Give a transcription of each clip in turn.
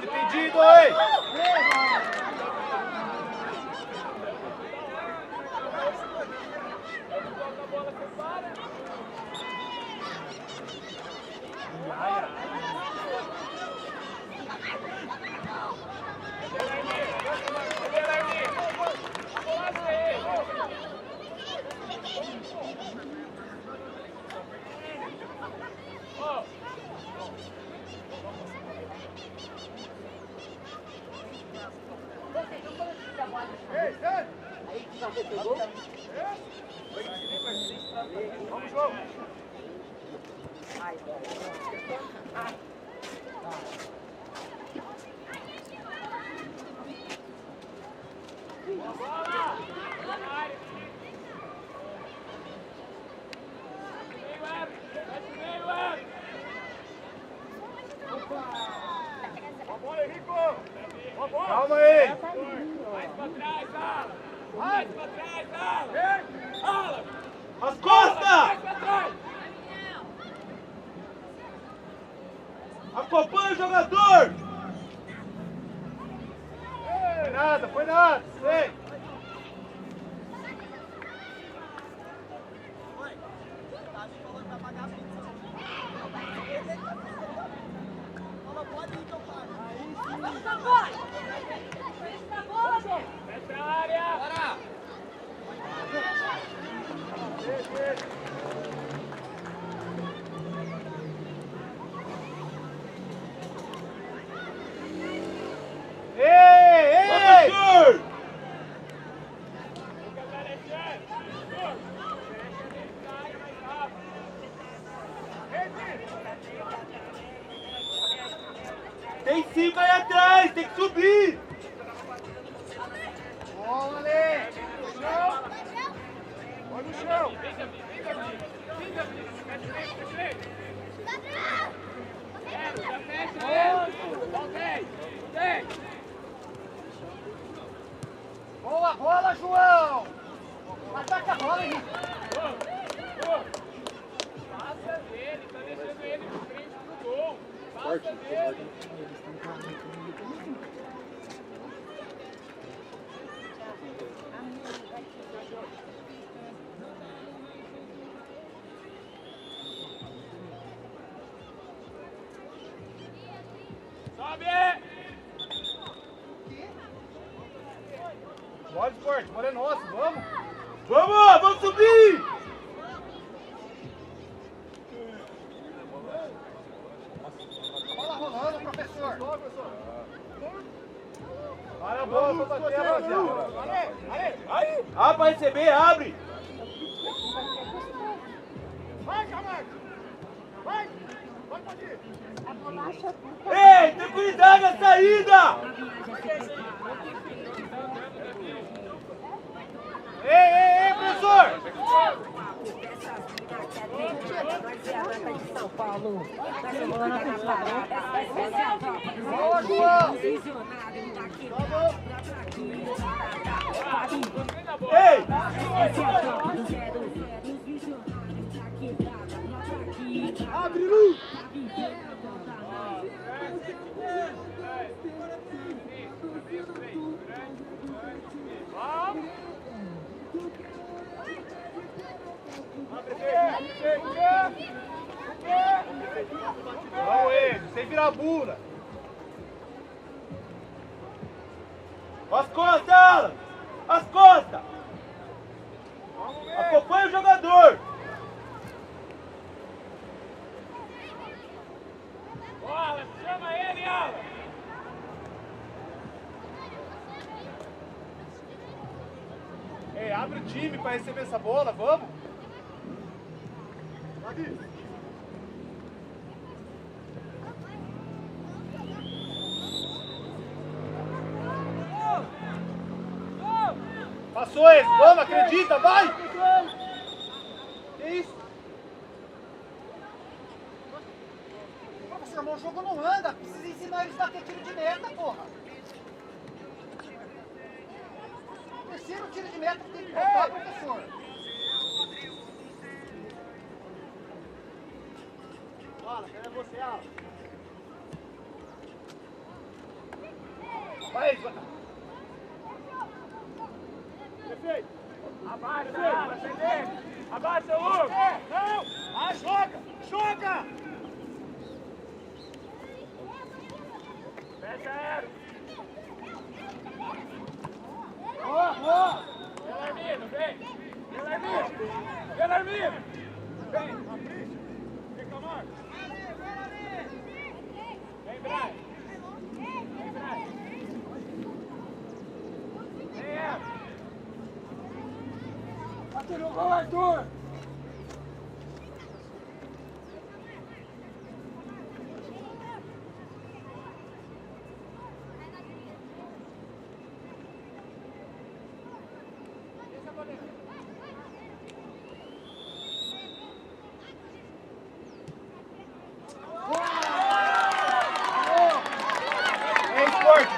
Pedido aí! Vamos, João! Vambora, Henrico! Vambora! Calma aí! Mais pra trás, Alan! Mais pra trás, Alan! Alan! As costas! Mais pra trás! Acompanha o jogador! Foi nada! Sei! Vamos agora! Fecha a bola, João! Fecha a área! Bora! Ei! Lucas Alexandre! Tem 5 aí atrás, tem que subir. Boa, Ale. No chão. Olha no chão. Boa bola, João. Ataca a bola, Henrique. Passa dele, tá deixando ele de frente pro gol. Passa dele. Sobe! Bora, esporte, bola é nossa, vamos. Vamos subir! Bola rolando, professor. Para a bola pra bater, rapaziada. Aí! Ah, pra receber, abre! Vai, Camargo. Vai. Vai, Padir. Ei, tranquilidade na saída! Ei, professor! Boa, João. Ei! Abre, Lu. Vamos ele, sem virar bunda. As costas, Alan! As costas! Acompanha o jogador! Alan, chama ele, Alan! Ei, abre o time para receber essa bola, vamos. Aqui. Passou esse, vamos, acredita, vai! Que isso? Professor, mas o jogo não anda, precisa ensinar eles a bater tiro de meta, porra! Terceiro tiro de meta tem que botar, professor! Fala, quero você, Alan! Vai, vai! Perfeito! Abaixa, abaixa, Hugo! Não! Ah, joga! Joga! Fecha ela! Boa, boa! Belarmino, vem! Belarmino! Vem! Vem, Camargo! Vem, Brian! Vem, Brian! Vem, ela! Bate no gol, Arthur!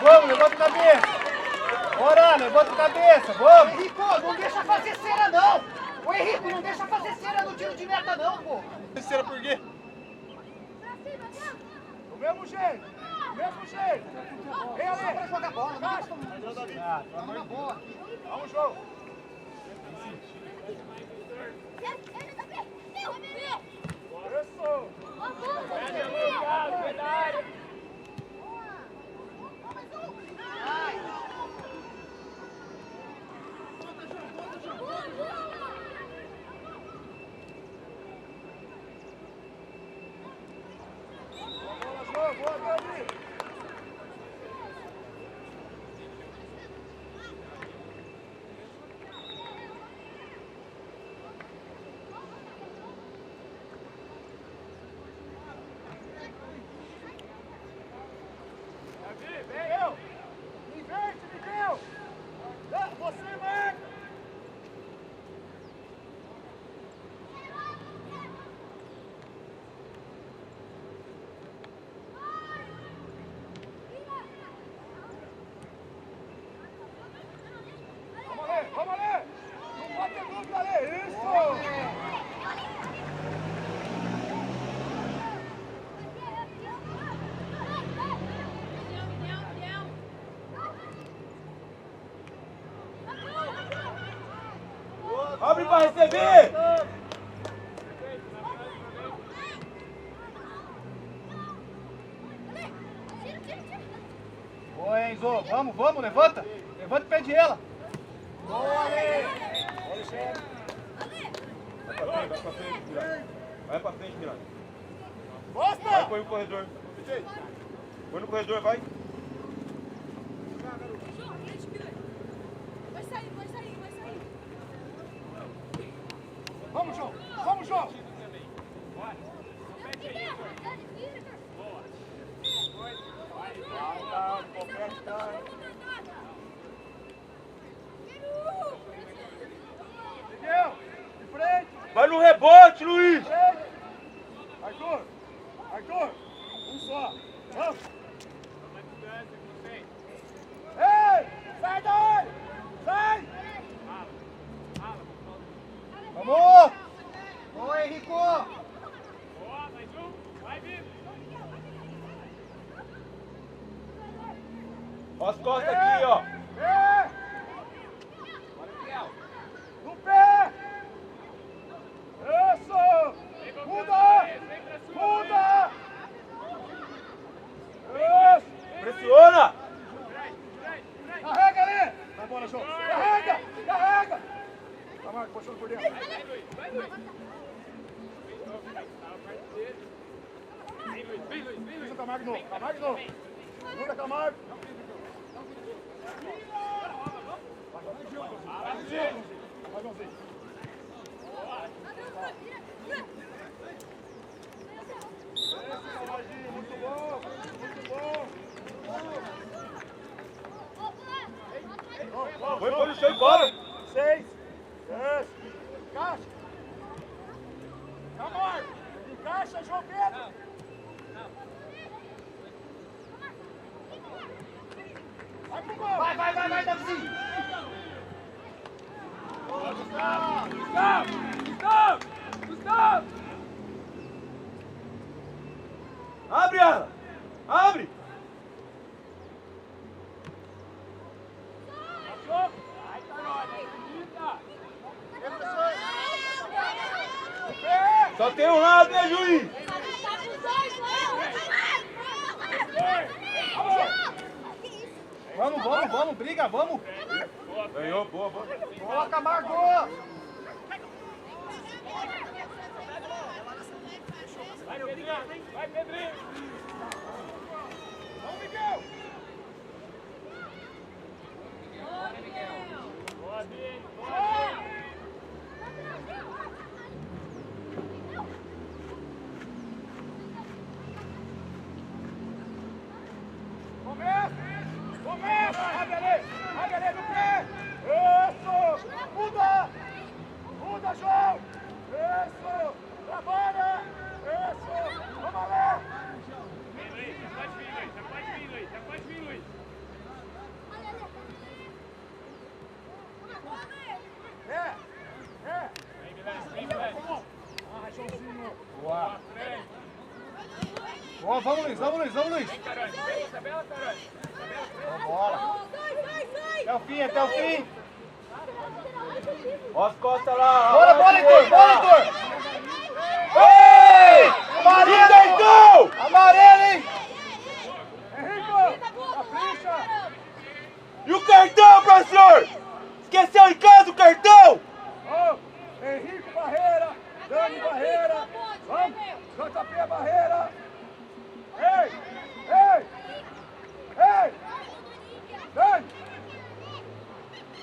Vamos, levanta a cabeça! Bora, levanta a cabeça, vamos! Henrico, não deixa fazer cera não! Ô Henrico, não deixa fazer cera no tiro de meta não, pô! Cera por quê? Do mesmo jeito! Vem ali! Pra jogar bola, não deixa vamos na bola! Vamos, João! Bora, sou! Abre pra receber! Boa, Enzo. Vamos, vamos, levanta. Levanta e pede ela. Boa, Ale. Vai pra frente, Miranda. Vai pra frente, Miranda. Gosta! Vai, põe no corredor. Põe no corredor, vai. Vai sair, vai sair, vai sair. Vamos, João. Vamos, João. Miguel, de frente. Vai no rebote, Luiz! Arthur, Arthur, um só. Vamos. Ei, sai daí! Sai! Vamos! Boa, Henrico! Ó as costas aqui, ó. Pé! No pé! Isso! Muda! Muda! Isso! Pressiona! Carrega ali! Vai embora, João! Carrega! Carrega! Tá, Marco, puxando por dentro. Isso, Camargo novo. Camargo novo. Segura, Camargo. Vai, Joãozinho. Muito bom. Muito bom. Põe no chão e bora! 6. Encaixa. Camargo. Encaixa, João Pedro. Vai pro gol. Vai, Davizinho. Gustavo! Abre ela! Abre! Só tem um lado, né, juiz? Vamos, briga, vamos. Ganhou, boa. Boa, Camargo. Vai, Pedrinho! Vamos, Miguel. Boa, Bini! Começa! Abre ali no pé! Isso! Muda, João! Isso! Trabalha! Isso! Vamos lá! Já pode vir, Luiz! Boa! Boa, vamos, Luiz! Tabela, caralho! Bola! Até o fim! Ó as costas lá! Bora, Heitor! Ei! Amarelo! Amarelo, hein? Henrico! Capricha! E o cartão, professor? Esqueceu em casa o cartão? Henrico Barreira! Dani Barreira! Vamos! JP Barreira! Ei! Dani!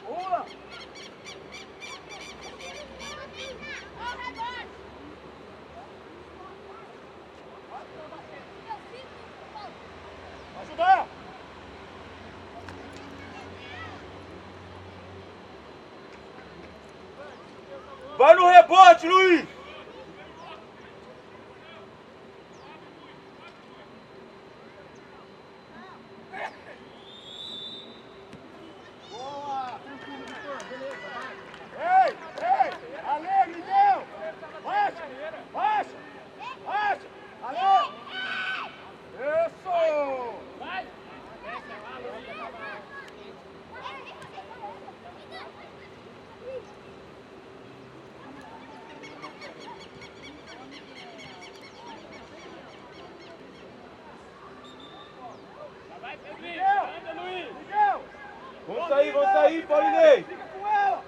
Pula! Ajudar! Vai no rebote, Luiz! aí, Paulinei! Fica com ela!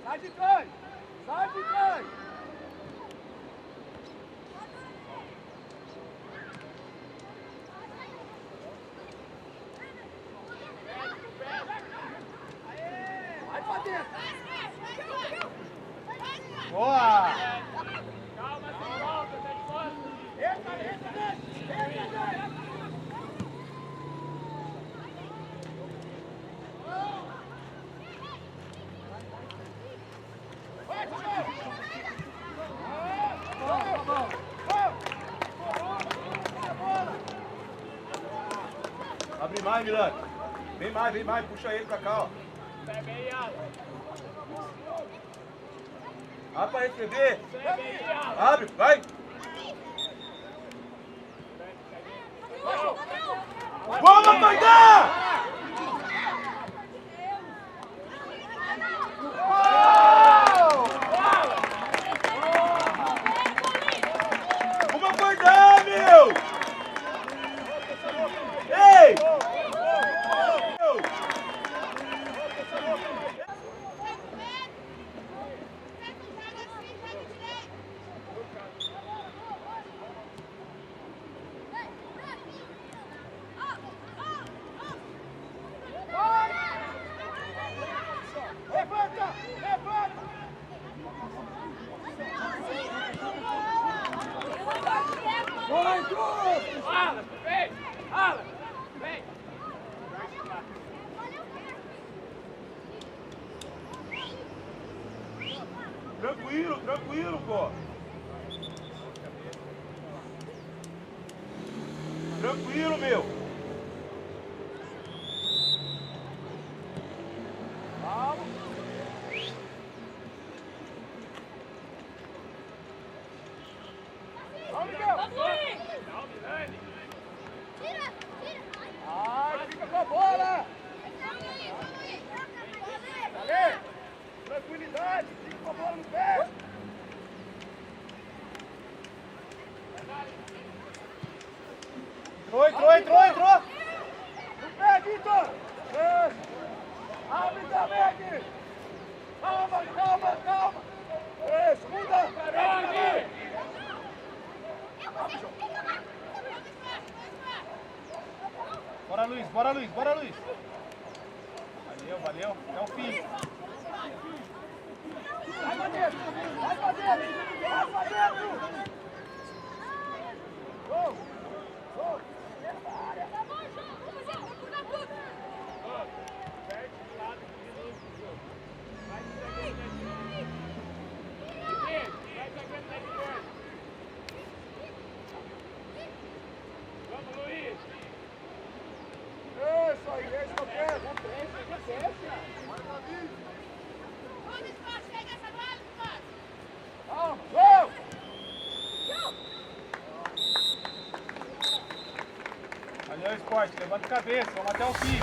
Sai de trás! Sai de trás! Vai pra dentro! Boa! Calma, sem volta, sem força! Entra dentro! Entra dentro! Abre mais, Milano. Vem mais, puxa ele pra cá, ó. Serve aí, Alan. Abre pra receber. Serve aí, Alan. Abre, vai. Boa, Maidá! Vamos acordar, meu! Ei! Levanta! Levanta! Vai, Cruz! Alan, vem! Alan, vem! Tranquilo, tranquilo, pô. Tranquilo, meu. Vamos! Vamos, Miguel! Não, Milani. Ai, fica com a bola! Ale! Tranquilidade! Fica com a bola no pé! Entrou! No pé, Vitor! Isso! Abre também aqui! Calma! Isso, muda! Carone! Bora, Luiz! Valeu! É o fim! Vai pra dentro! Gol! Perde do lado de novo do jogo. Vai zagueiro na direita. Vai zagueiro na esquerda. Vamos, Luiz. Isso aí, é isso que eu quero! Calma! Gol! Ali é o esporte, levanta a cabeça, vamos até o fim!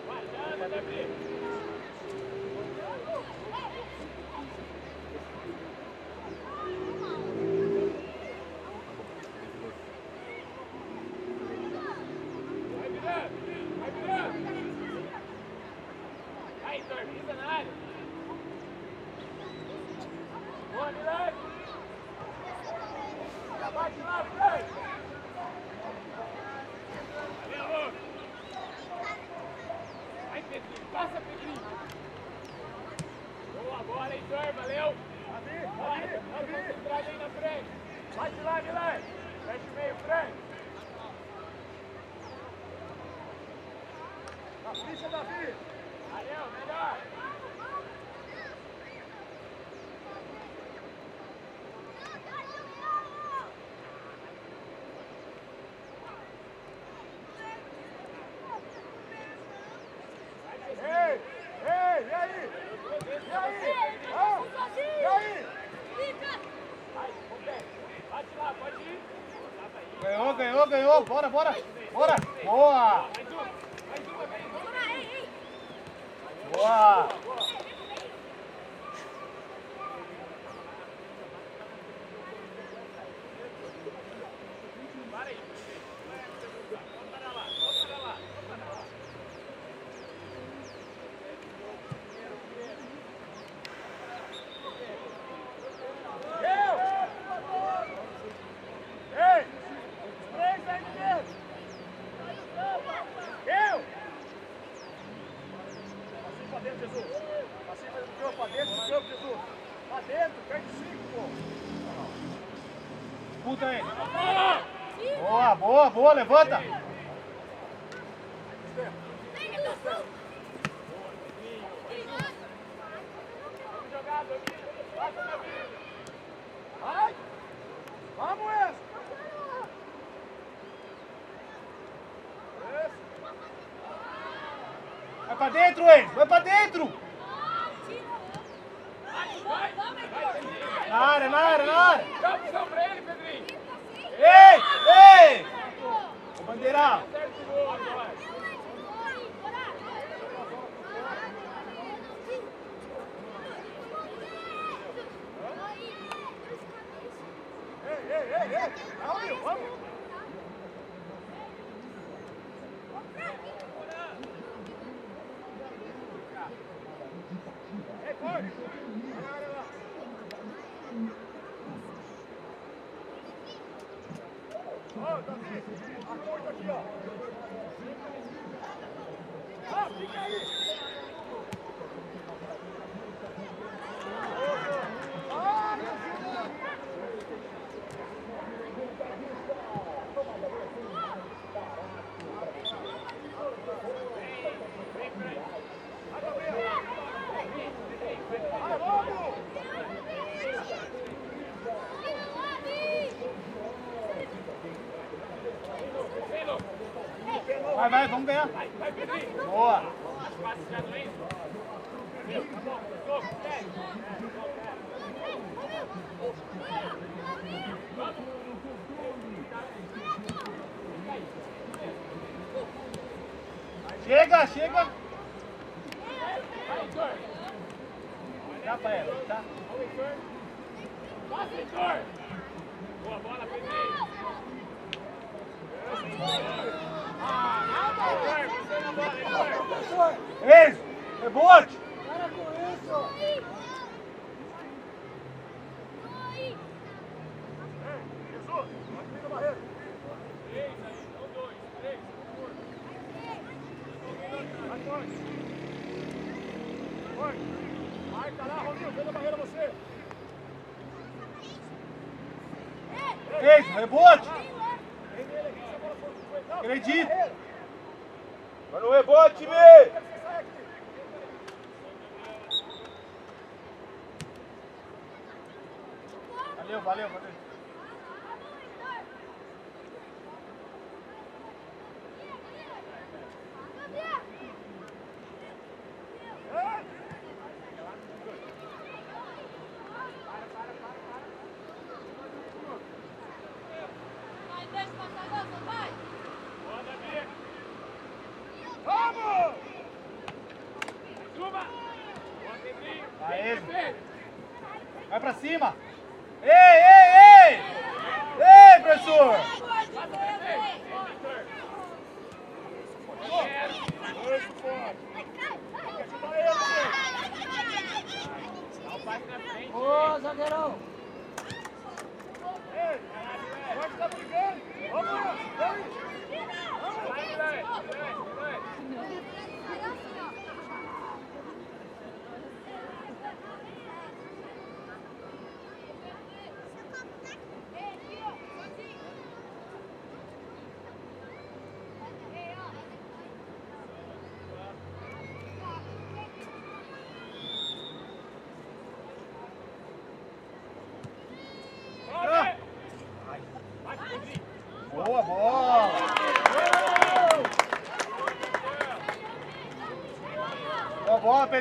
Vai, anda, Gabriel. Vai virando. Aí, Heitor, pisa na área. Boa, Milani. Bate lá, Fred. Valeu, louco. Vai, Pedrinho. Passa, Pedrinho. Boa bola, Heitor. Valeu. Davi! Concentrado aí na frente. Bate lá, Milani! Fecha o meio, Fred. Capricha, Davi! Valeu, melhor. Ei, e aí? E aí? Ah, e aí? Vai, Roberto. Bate lá, pode ir. Ganhou, ganhou, ganhou. Bora, bora. Bora. Boa. Mais uma, Boa. Para aí. Volta lá, volta lá. Ei! Três aí de dentro! Eu! Passinho pra dentro, Jesus! Passinho do campo, pra dentro do campo, Jesus! Pra dentro, perde 5, pô! Disputa aí. Boa, boa, boa. Levanta. Vamos jogar, Domingo. Passa, Domingo. Vai! Vamos, Enzo! Vai pra dentro, Enzo. Vai pra dentro. Na área, na área, na área. Dá opção pra ele, Pedrinho. Ei, ei. O bandeirão. Acerta o gol agora. Ei! Vamos, vamos! Ei, corre! Olha lá! Ó, Davi! A coisa aqui, ó! Ah, fica aí! Ah, meu Deus! Vai, vamos! Vai, vai, vamos ganhar. Vai, Pedrinho. Boa. As passes já não entram. Meu, tá bom. Toco, pega. Chega, chega. Vai, Heitor. Dá pra ela, tá? Vamos, Heitor. Passa, Heitor. Boa bola, Pedrinho. Heitor, você na bola, Heitor. Enzo, rebote. Para com isso! Jesus, aqui na barreira. 3 aí, não 2, 3. Vai, corre. Corre. Marca lá, Roninho, vem na barreira você. Enzo, rebote. Vem nele aqui, se a bola for pro meio. Não, Acredito. barreira. Vai no rebote, time. Quero que você saia aqui. Valeu, valeu, valeu. Boa, Davi. Vamos! Suba. Boa, Pedrinho. Vai, Vem, Enzo. Pedro. Vai pra cima. Ei, ei, ei. Ei, professor. Passa, Pedrinho. Heitor. Muito forte. Tem que ajudar ele, gente. Dá o passe na frente. Ô, zagueirão. Ei, pode estar brigando. Vamos lá. Vem. Vai, Guilherme.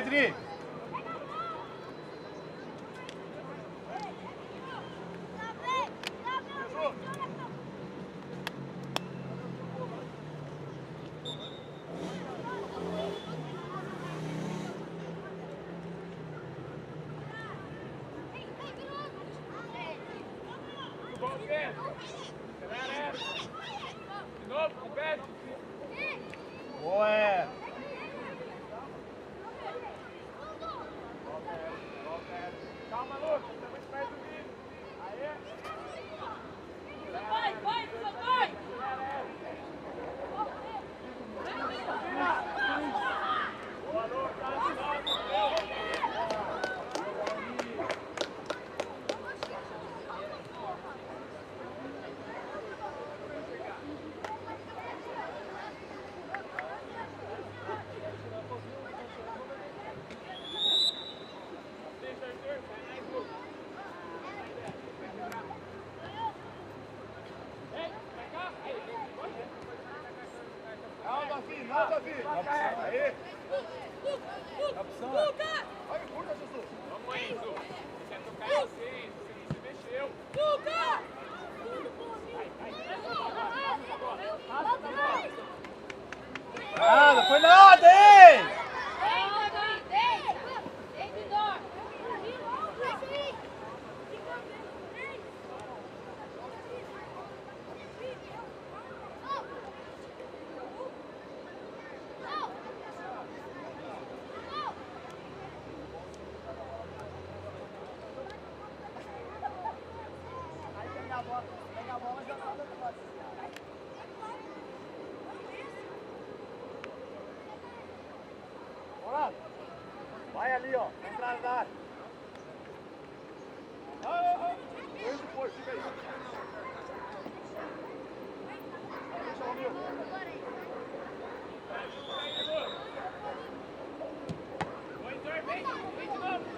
Dri. Bom, Pedro. Acelera. De novo, compete. Boa, é. Calma, Lucas. Tá muito perto do vídeo. Aê. Vai, vai, vai! Boa, Lucas. Calma, filho, nada, filho. Aí. Lucas! Olha, curta, Jesus. Vamos, Enzo. Você quer tocar em você, Enzo. Você não se mexeu. Lucas! Nada, foi nada, hein? Bora. Vai ali, ó. Na entrada da área. Enzo foi, fica aí. Deixa o meu. Vem de novo.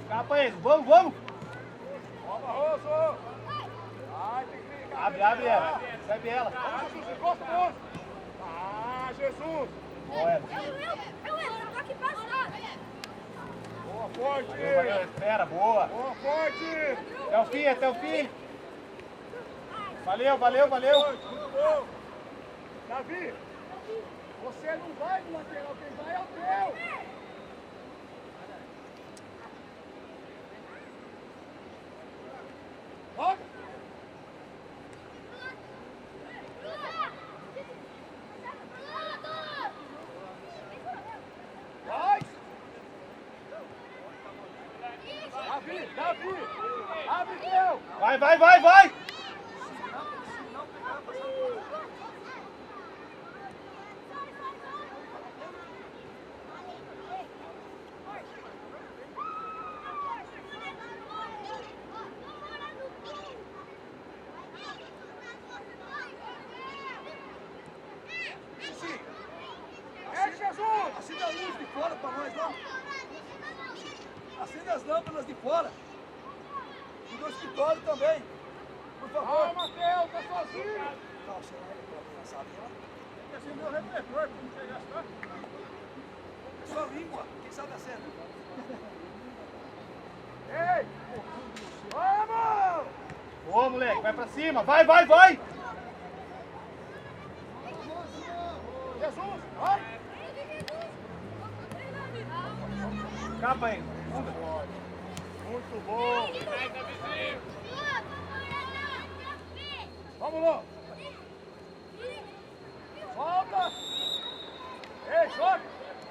Capa, Enzo. Vamos, vamos. Vamos, Barroso. Vai, tem que ligar. Abre ela. Recebe ela. Vamos, Jesus, encosta o rosto. Ah, Jesus. Boa, Boa, forte. espera, boa. Boa, forte. Até o fim, até o fim. Valeu, valeu, valeu. Muito bom. Davi, você não vai no lateral, quem vai é o teu. Toca. Vai. Davi, abre teu. Vai, vai, vai, vai. É Jesus. Acende a luz de fora para nós, não? Acende as lâmpadas de fora. E do escritório também. Por favor. Ah, Mateus, tá sozinho. Não, você não é na salinha lá. Tem que acender o refletor pra não chegar só. É só língua. Quem sabe acende? Ei! Vamos! Boa, moleque. Vai pra cima. Vai, vai, vai. Jesus, vai! Capa, Enzo. Muito bom. Atrás, vizinho. Vamos, Lô. Volta. Ei, joga.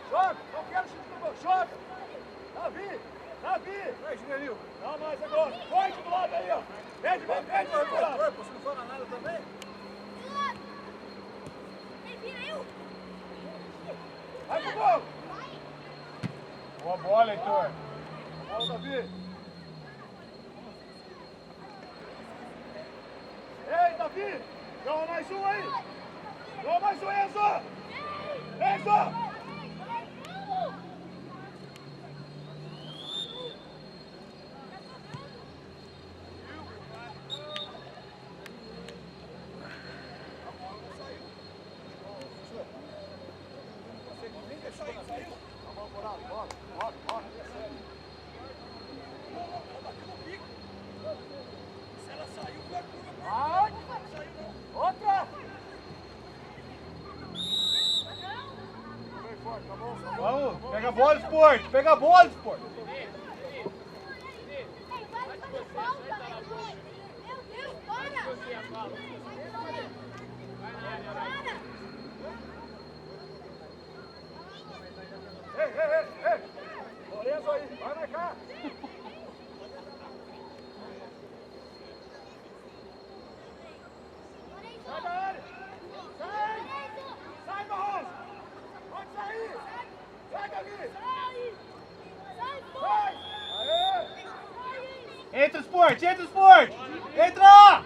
Joga. Não quero chute no gol. Joga. Davi. Davi. Vai, Juvenil. Dá mais agora. Forte do lado aí, ó. Vende, vende, vende. Você não fala nada também? Vai pro gol. Boa bola, Heitor. Bola, Davi. Ei, Davi. Joga mais um aí. Joga mais um, Enzo. Enzo. Outra! Vamos, pega a bola, Sport! Pega a bola, Sport! Ei! Lourenço aí, vai marcar! Sai da área! Sai! Sai, Barroso! Pode sair! Sai, Davi! Sai! Aê! Entra o Sport! Entra o Sport! Entra!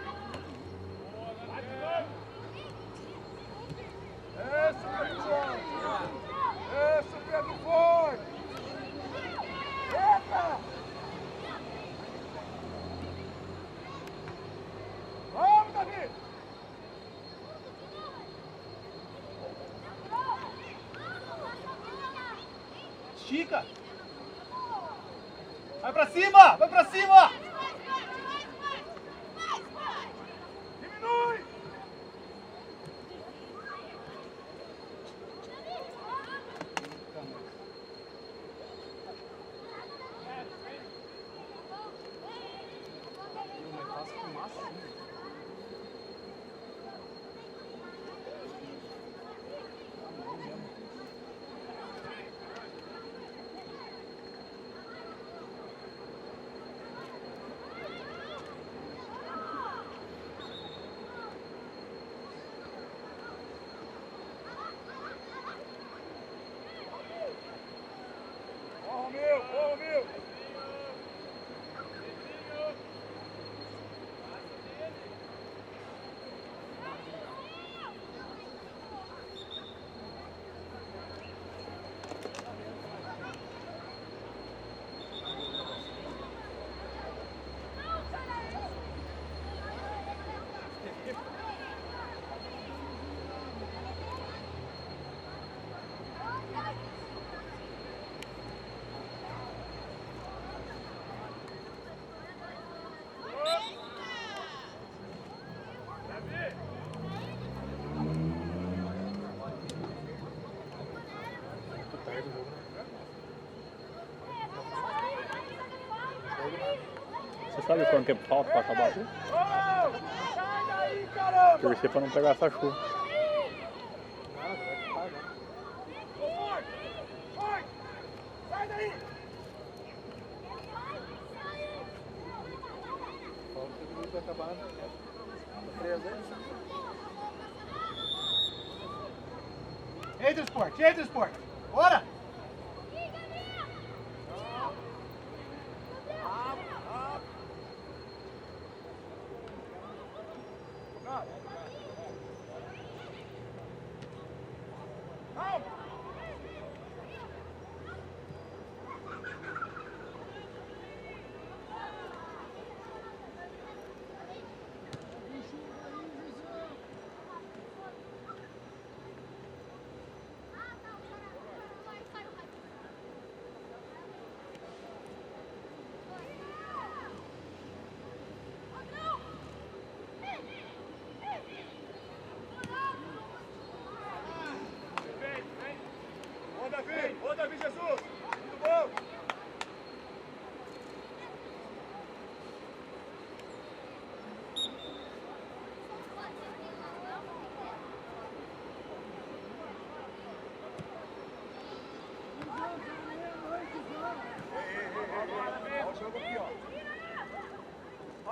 Isso, Pedro Forte! Isso, Pedro Forte! Entra! Vamos, Davi! Estica! Vai pra cima! Vai pra cima! Diminui! Romeu! Você sabe quanto tempo falta para acabar tudo? Sai daí, caramba! Torcer para não pegar essa chuva. Forte! Sai daí! Vai acabar. 3 vezes. Entra o Sport! Bora!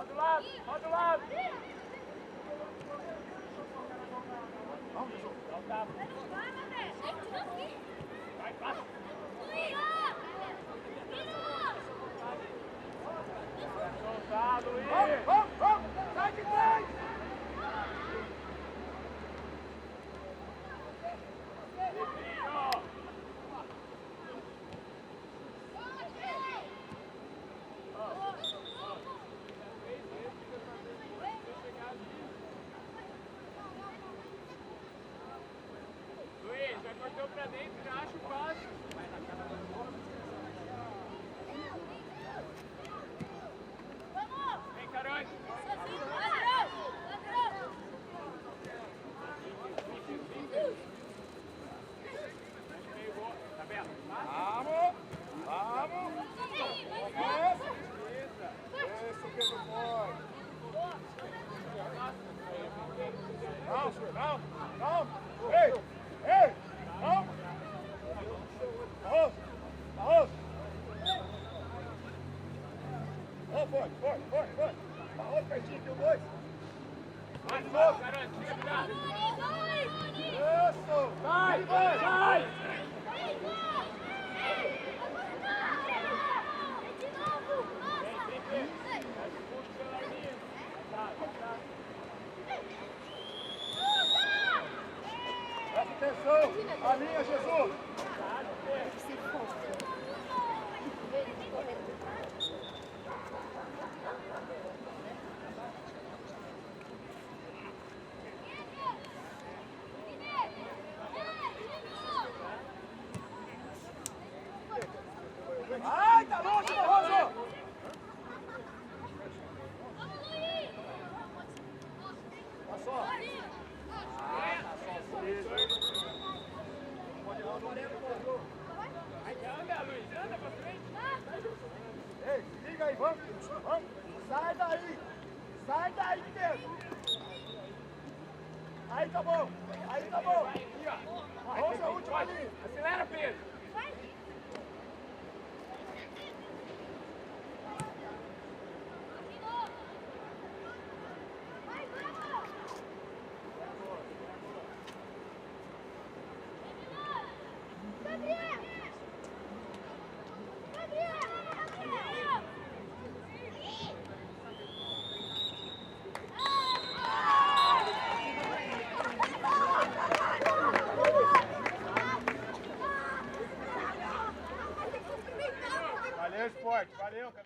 Roda o lado, roda o lado. Vamos, Jesus. Dá o tapa. Vai, passa. Soltado, Luiz. Vamos. Sai de trás. Luiz, vai cortar pra dentro, já acha o passe. Vem, Carões. Pegou, tá vendo? Vamos. Isso, Pedro Forte. Calma. Ei. Calma. Barroso. Forte. Barroso, pertinho, aqui o 2. Mais novo, Carões, tira, cuidado. Isso. Vai! Presta atenção. A linha, Jesus. Ai, tá longe, Barroso. Passou. Anda, Luiz, anda pra frente. Ei, liga aí, vamos. Sai daí, Pedro. Aí tá bom. Aqui, ó. Vamos a última linha. Acelera, Pedro. Valeu, esporte. Valeu, capitão.